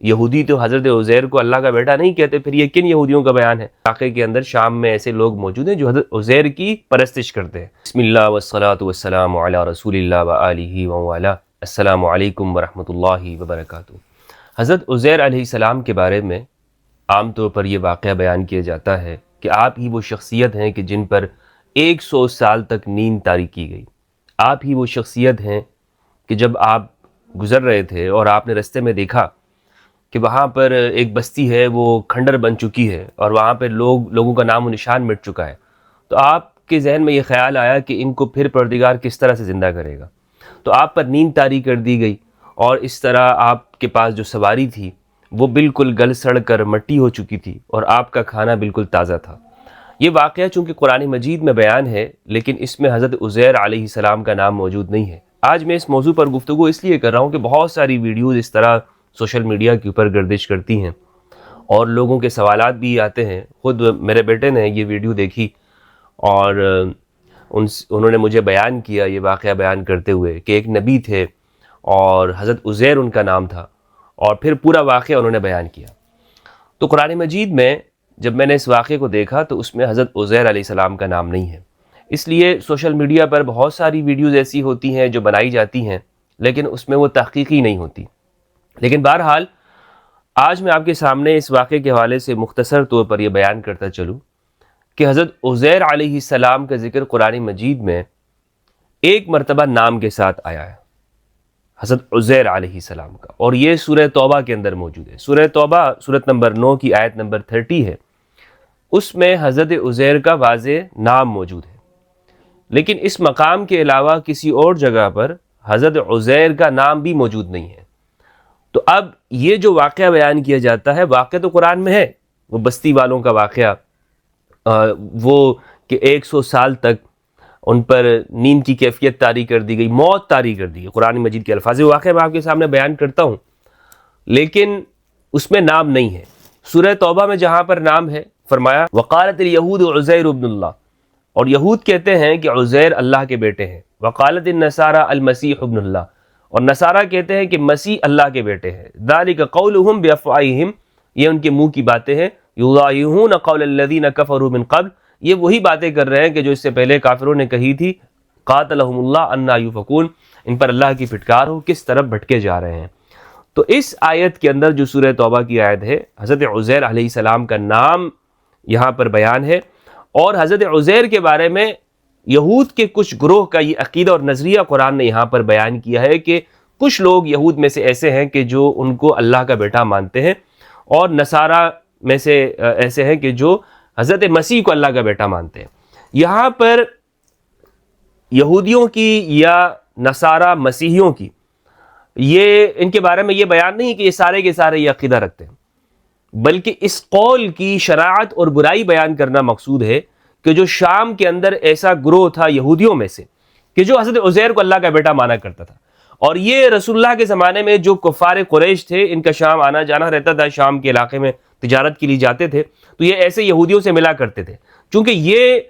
یہودی تو حضرت عزیر کو اللہ کا بیٹا نہیں کہتے، پھر یہ کن یہودیوں کا بیان ہے؟ علاقے کے اندر شام میں ایسے لوگ موجود ہیں جو حضرت عزیر کی پرستش کرتے ہیں۔ بسم اللہ والصلاة والسلام علی رسول اللہ وآلہ وآلہ۔ السلام علیکم ورحمۃ اللہ وبرکاتہ۔ حضرت عزیر علیہ السلام کے بارے میں عام طور پر یہ واقعہ بیان کیا جاتا ہے کہ آپ ہی وہ شخصیت ہیں کہ جن پر 100 سال تک نیند طاری کی گئی۔ آپ ہی وہ شخصیت ہیں کہ جب آپ گزر رہے تھے اور آپ نے رستے میں دیکھا کہ وہاں پر ایک بستی ہے وہ کھنڈر بن چکی ہے اور وہاں پہ لوگوں کا نام و نشان مٹ چکا ہے، تو آپ کے ذہن میں یہ خیال آیا کہ ان کو پھر پروردگار کس طرح سے زندہ کرے گا، تو آپ پر نیند طاری کر دی گئی اور اس طرح آپ کے پاس جو سواری تھی وہ بالکل گل سڑ کر مٹی ہو چکی تھی اور آپ کا کھانا بالکل تازہ تھا۔ یہ واقعہ چونکہ قرآن مجید میں بیان ہے لیکن اس میں حضرت عزیر علیہ السلام کا نام موجود نہیں ہے۔ آج میں اس موضوع پر گفتگو اس لیے کر رہا ہوں کہ بہت ساری ویڈیوز اس طرح سوشل میڈیا کے اوپر گردش کرتی ہیں اور لوگوں کے سوالات بھی آتے ہیں۔ خود میرے بیٹے نے یہ ویڈیو دیکھی اور انہوں نے مجھے بیان کیا، یہ واقعہ بیان کرتے ہوئے کہ ایک نبی تھے اور حضرت عزیر ان کا نام تھا، اور پھر پورا واقعہ انہوں نے بیان کیا۔ تو قرآن مجید میں جب میں نے اس واقعے کو دیکھا تو اس میں حضرت عزیر علیہ السلام کا نام نہیں ہے۔ اس لیے سوشل میڈیا پر بہت ساری ویڈیوز ایسی ہوتی ہیں جو بنائی جاتی ہیں لیکن اس میں وہ تحقیقی نہیں ہوتی۔ لیکن بہرحال آج میں آپ کے سامنے اس واقعے کے حوالے سے مختصر طور پر یہ بیان کرتا چلوں کہ حضرت عزیر علیہ السلام کا ذکر قرآن مجید میں ایک مرتبہ نام کے ساتھ آیا ہے، حضرت عزیر علیہ السلام کا، اور یہ سورہ توبہ کے اندر موجود ہے۔ سورہ توبہ سورۃ نمبر 9 کی آیت نمبر 30 ہے، اس میں حضرت عزیر کا واضح نام موجود ہے، لیکن اس مقام کے علاوہ کسی اور جگہ پر حضرت عزیر کا نام بھی موجود نہیں ہے۔ تو اب یہ جو واقعہ بیان کیا جاتا ہے، واقعہ تو قرآن میں ہے، وہ بستی والوں کا واقعہ، وہ کہ 100 سال تک ان پر نیند کی کیفیت طاری کر دی گئی، موت طاری کر دی گئی، قرآن مجید کے الفاظ واقعہ میں آپ کے سامنے بیان کرتا ہوں، لیکن اس میں نام نہیں ہے۔ سورہ توبہ میں جہاں پر نام ہے، فرمایا وقالت الیہود عزیر ابن اللہ، اور یہود کہتے ہیں کہ عزیر اللہ کے بیٹے ہیں، وقالت النصارى المسیح ابن اللہ، اور نصارہ کہتے ہیں کہ مسیح اللہ کے بیٹے ہیں، ذالک قولہم بافواہہم، یہ ان کے منہ کی باتیں ہیں، یضاہئون قول الذین کفروا من قبل، یہ وہی باتیں کر رہے ہیں کہ جو اس سے پہلے کافروں نے کہی تھی، قاتلہم اللہ انا یؤفکون، ان پر اللہ کی پھٹکار ہو، کس طرف بھٹکے جا رہے ہیں۔ تو اس آیت کے اندر جو سورہ توبہ کی آیت ہے، حضرت عزیر علیہ السلام کا نام یہاں پر بیان ہے، اور حضرت عزیر کے بارے میں یہود کے کچھ گروہ کا یہ عقیدہ اور نظریہ قرآن نے یہاں پر بیان کیا ہے کہ کچھ لوگ یہود میں سے ایسے ہیں کہ جو ان کو اللہ کا بیٹا مانتے ہیں، اور نصارہ میں سے ایسے ہیں کہ جو حضرت مسیح کو اللہ کا بیٹا مانتے ہیں۔ یہاں پر یہودیوں کی یا نصارہ مسیحیوں کی یہ ان کے بارے میں یہ بیان نہیں کہ یہ سارے کے سارے یہ عقیدہ رکھتے ہیں، بلکہ اس قول کی شراعت اور برائی بیان کرنا مقصود ہے کہ جو شام کے اندر ایسا گروہ تھا یہودیوں میں سے کہ جو حضرت عزیر کو اللہ کا بیٹا مانا کرتا تھا، اور یہ رسول اللہ کے زمانے میں جو کفار قریش تھے، ان کا شام آنا جانا رہتا تھا، شام کے علاقے میں تجارت کے لیے جاتے تھے، تو یہ ایسے یہودیوں سے ملا کرتے تھے، چونکہ یہ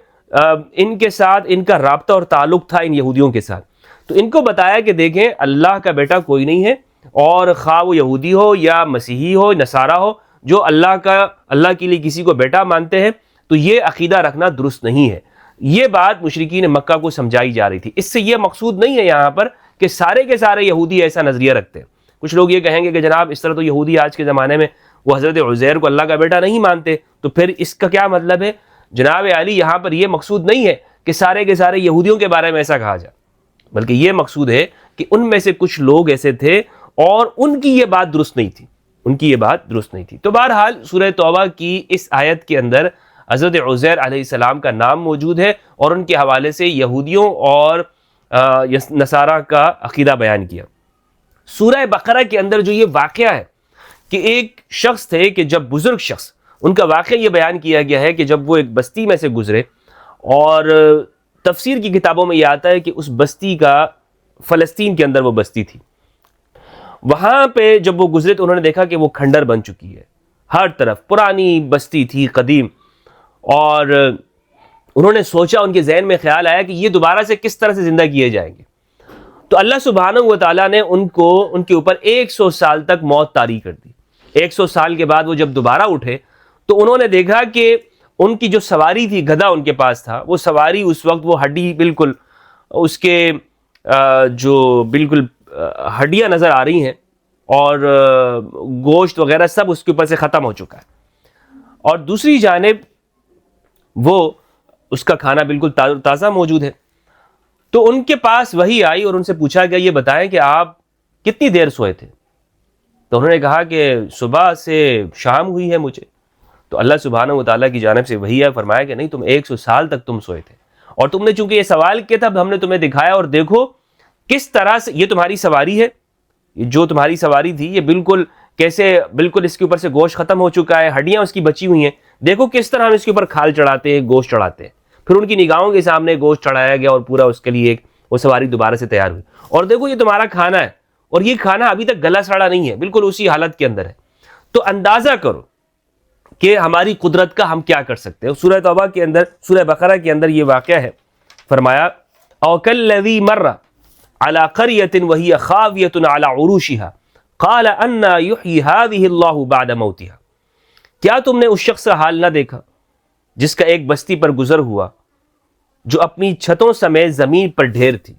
ان کے ساتھ ان کا رابطہ اور تعلق تھا ان یہودیوں کے ساتھ۔ تو ان کو بتایا کہ دیکھیں اللہ کا بیٹا کوئی نہیں ہے، اور خواہ وہ یہودی ہو یا مسیحی ہو، نصارہ ہو، جو اللہ کے لیے کسی کو بیٹا مانتے ہیں، تو یہ عقیدہ رکھنا درست نہیں ہے۔ یہ بات مشرکین مکہ کو سمجھائی جا رہی تھی۔ اس سے یہ مقصود نہیں ہے یہاں پر کہ سارے کے سارے یہودی ایسا نظریہ رکھتے ہیں۔ کچھ لوگ یہ کہیں گے کہ جناب اس طرح تو یہودی آج کے زمانے میں وہ حضرت عزیر کو اللہ کا بیٹا نہیں مانتے، تو پھر اس کا کیا مطلب ہے؟ جناب علی، یہاں پر یہ مقصود نہیں ہے کہ سارے کے سارے یہودیوں کے بارے میں ایسا کہا جائے، بلکہ یہ مقصود ہے کہ ان میں سے کچھ لوگ ایسے تھے اور ان کی یہ بات درست نہیں تھی، ان کی یہ بات درست نہیں تھی۔ تو بہرحال سورہ توبہ کی اس آیت کے اندر حضرت عزیر علیہ السلام کا نام موجود ہے، اور ان کے حوالے سے یہودیوں اور نصارہ کا عقیدہ بیان کیا۔ سورہ بقرہ کے اندر جو یہ واقعہ ہے کہ ایک شخص تھے کہ جب بزرگ شخص، ان کا واقعہ یہ بیان کیا گیا ہے کہ جب وہ ایک بستی میں سے گزرے، اور تفسیر کی کتابوں میں یہ آتا ہے کہ اس بستی کا فلسطین کے اندر وہ بستی تھی، وہاں پہ جب وہ گزرے تو انہوں نے دیکھا کہ وہ کھنڈر بن چکی ہے، ہر طرف پرانی بستی تھی قدیم، اور انہوں نے سوچا، ان کے ذہن میں خیال آیا کہ یہ دوبارہ سے کس طرح سے زندہ کیے جائیں گے۔ تو اللہ سبحانہ و تعالیٰ نے ان کے اوپر 100 سال تک موت طاری کر دی، 100 سال کے بعد وہ جب دوبارہ اٹھے تو انہوں نے دیکھا کہ ان کی جو سواری تھی، گدھا ان کے پاس تھا، وہ سواری اس وقت وہ ہڈی بالکل اس کے جو بالکل ہڈیاں نظر آ رہی ہیں اور گوشت وغیرہ سب اس کے اوپر سے ختم ہو چکا ہے، اور دوسری جانب وہ اس کا کھانا بالکل تازہ موجود ہے۔ تو ان کے پاس وحی آئی اور ان سے پوچھا گیا یہ بتائیں کہ آپ کتنی دیر سوئے تھے؟ تو انہوں نے کہا کہ صبح سے شام ہوئی ہے مجھے۔ تو اللہ سبحانہ و تعالیٰ کی جانب سے وحی ہے، فرمایا کہ نہیں، تم 100 سال تک تم سوئے تھے، اور تم نے چونکہ یہ سوال کیا تھا، ہم نے تمہیں دکھایا، اور دیکھو کس طرح سے یہ تمہاری سواری ہے، جو تمہاری سواری تھی یہ بالکل کیسے بالکل اس کے اوپر سے گوشت ختم ہو چکا ہے، ہڈیاں اس کی بچی ہوئی ہیں، دیکھو کس طرح ہم اس کے اوپر کھال چڑھاتے ہیں، گوشت چڑھاتے ہیں۔ پھر ان کی نگاہوں کے سامنے گوشت چڑھایا گیا اور پورا اس کے لیے وہ سواری دوبارہ سے تیار ہوئی، اور دیکھو یہ تمہارا کھانا ہے، اور یہ کھانا ابھی تک گلا سڑا نہیں ہے، بالکل اسی حالت کے اندر ہے۔ تو اندازہ کرو کہ ہماری قدرت کا ہم کیا کر سکتے ہیں۔ سورہ توبہ کے اندر، سورہ بقرہ کے اندر یہ واقعہ ہے، فرمایا او کالذی مر علی قریۃ وہی خاویۃ علی عروشها قال انا یحیی هذه اللہ بعد موتها۔ کیا تم نے اس شخص کا حال نہ دیکھا جس کا ایک بستی پر گزر ہوا جو اپنی چھتوں سمیت زمین پر ڈھیر تھی؟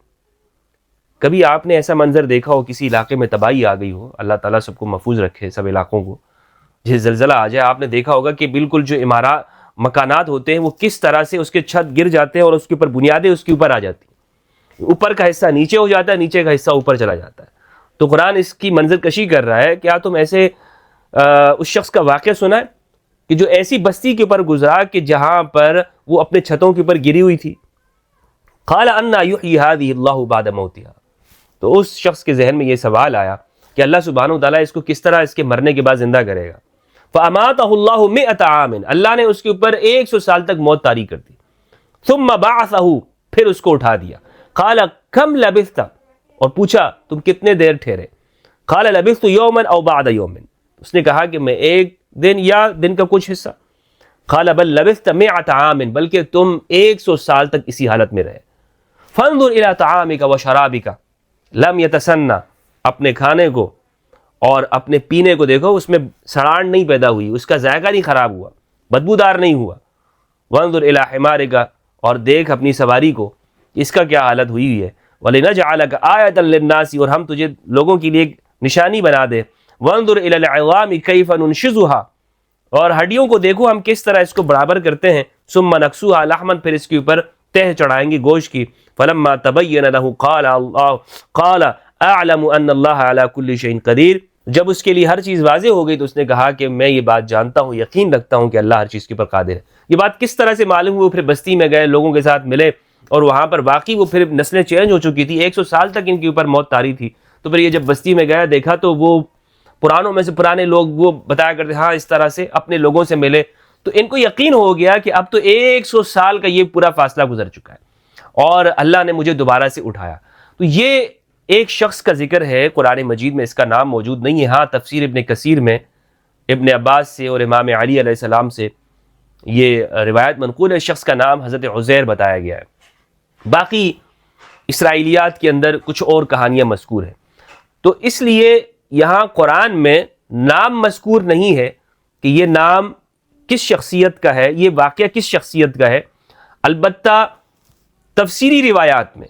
کبھی آپ نے ایسا منظر دیکھا ہو، کسی علاقے میں تباہی آ گئی ہو، اللہ تعالیٰ سب کو محفوظ رکھے، سب علاقوں کو، جیسے زلزلہ آ جائے، آپ نے دیکھا ہوگا کہ بالکل جو عمارات مکانات ہوتے ہیں وہ کس طرح سے اس کے چھت گر جاتے ہیں اور اس کے اوپر بنیادیں اس کے اوپر آ جاتی ہیں، اوپر کا حصہ نیچے ہو جاتا ہے، نیچے کا حصہ اوپر چلا جاتا ہے۔ تو قرآن اس کی منظر کشی کر رہا ہے، کیا تم ایسے اس شخص کا واقعہ سنا ہے کہ جو ایسی بستی کے اوپر گزرا کہ جہاں پر وہ اپنے چھتوں کے اوپر گری ہوئی تھی؟ قال انا یحیی هذه اللہ بعد موتها۔ تو اس شخص کے ذہن میں یہ سوال آیا کہ اللہ سبحانہ وتعالیٰ اس کو کس طرح اس کے مرنے کے بعد زندہ کرے گا۔ فَأَمَاتَهُ اللَّهُ مِئَةَ عَامٍ، اللہ نے اس کے اوپر 100 سال تک موت طاری کر دی۔ ثُمَّ بَعَثَهُ، پھر اس کو اٹھا دیا۔ قَالَ كَمْ لَبِثْتَ، اور پوچھا تم کتنے دیر ٹھہرے؟ قَالَ لَبِثْتُ يَوْمًا أَوْ بَعْدَ يَوْمٍ، اس نے کہا کہ میں ایک دن یا دن کا کچھ حصہ۔ قَالَ بَلْ لَبِثْتَ مِئَةَ عَامٍ، بلکہ تم 100 سال تک اسی حالت میں رہے۔ فَانظُرْ إِلَىٰ طَعَامِكَ وَشَرَابِكَ لَمْ يَتَسَنَّ، اپنے کھانے کو اور اپنے پینے کو دیکھو، اس میں سڑاہٹ نہیں پیدا ہوئی، اس کا ذائقہ نہیں خراب ہوا، بدبودار نہیں ہوا۔ وَانظُرْ إِلَىٰ حِمَارِكَ، اور دیکھ اپنی سواری کو، اس کا کیا حالت ہوئی ہوئی ہے۔ وَلِنَجْعَلَكَ آیَةً لِلنَّاسِ، اور ہم تجھے لوگوں کے لیے ایک نشانی بنا دے۔ وَانظُرْ إِلَى الْعِظَامِ كَيْفَ نُنشِزُهَا، اور ہڈیوں کو دیکھو ہم کس طرح اس کو برابر کرتے ہیں۔ ثُمَّ نَكْسُوهَا لَحْمًا، پھر اس کے اوپر تہ چڑھائیں گے گوشت کی۔ فَلَمَّا تَبَيَّنَ لَهُ قَالَ أَعْلَمُ أَنَّ اللَّهَ عَلَى كُلِّ شَيْءٍ قَدِيرٌ، جب اس کے لیے ہر چیز واضح ہو گئی تو اس نے کہا کہ میں یہ بات جانتا ہوں، یقین رکھتا ہوں کہ اللہ ہر چیز کے اوپر قادر ہے۔ یہ بات کس طرح سے معلوم ہوئی؟ وہ پھر بستی میں گئے، لوگوں کے ساتھ ملے، اور وہاں پر واقعی وہ پھر نسلیں چینج ہو چکی تھی، 100 سال تک ان کے اوپر موت طاری تھی۔ تو پھر یہ جب بستی میں گیا دیکھا تو وہ پرانوں میں سے پرانے لوگ وہ بتایا کرتے، ہاں اس طرح سے اپنے لوگوں سے ملے، تو ان کو یقین ہو گیا کہ اب تو 100 سال کا یہ پورا فاصلہ گزر چکا ہے اور اللہ نے مجھے دوبارہ سے اٹھایا۔ تو یہ ایک شخص کا ذکر ہے قرآن مجید میں، اس کا نام موجود نہیں ہے۔ ہاں تفسیر ابن کثیر میں ابن عباس سے اور امام علی علیہ السلام سے یہ روایت منقول ہے، شخص کا نام حضرت عزیر بتایا گیا ہے۔ باقی اسرائیلیات کے اندر کچھ اور کہانیاں مذکور ہیں، تو اس لیے یہاں قرآن میں نام مذکور نہیں ہے کہ یہ نام کس شخصیت کا ہے، یہ واقعہ کس شخصیت کا ہے۔ البتہ تفسیری روایات میں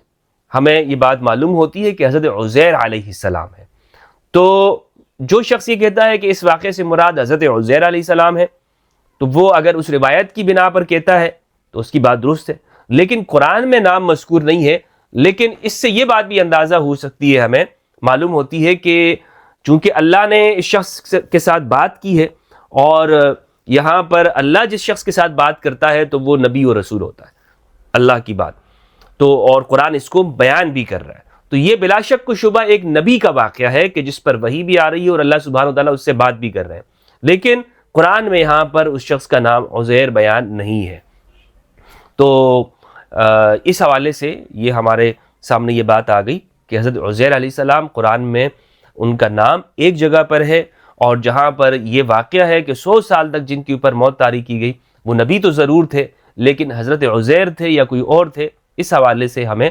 ہمیں یہ بات معلوم ہوتی ہے کہ حضرت عزیر علیہ السلام ہے۔ تو جو شخص یہ کہتا ہے کہ اس واقعے سے مراد حضرت عزیر علیہ السلام ہے، تو وہ اگر اس روایت کی بنا پر کہتا ہے تو اس کی بات درست ہے، لیکن قرآن میں نام مذکور نہیں ہے۔ لیکن اس سے یہ بات بھی اندازہ ہو سکتی ہے، ہمیں معلوم ہوتی ہے کہ چونکہ اللہ نے اس شخص کے ساتھ بات کی ہے، اور یہاں پر اللہ جس شخص کے ساتھ بات کرتا ہے تو وہ نبی و رسول ہوتا ہے، اللہ کی بات، تو اور قرآن اس کو بیان بھی کر رہا ہے۔ تو یہ بلا شک و شبہ ایک نبی کا واقعہ ہے کہ جس پر وحی بھی آ رہی ہے اور اللہ سبحانہ و تعالیٰ اس سے بات بھی کر رہے ہیں، لیکن قرآن میں یہاں پر اس شخص کا نام عزیر بیان نہیں ہے۔ تو اس حوالے سے یہ ہمارے سامنے یہ بات آ گئی کہ حضرت عزیر علیہ السلام قرآن میں ان کا نام ایک جگہ پر ہے، اور جہاں پر یہ واقعہ ہے کہ 100 سال تک جن کے اوپر موت طاری کی گئی وہ نبی تو ضرور تھے، لیکن حضرت عزیر تھے یا کوئی اور تھے، اس حوالے سے ہمیں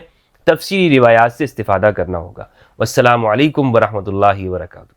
تفسیری روایات سے استفادہ کرنا ہوگا۔ والسلام علیکم ورحمۃ اللہ وبرکاتہ۔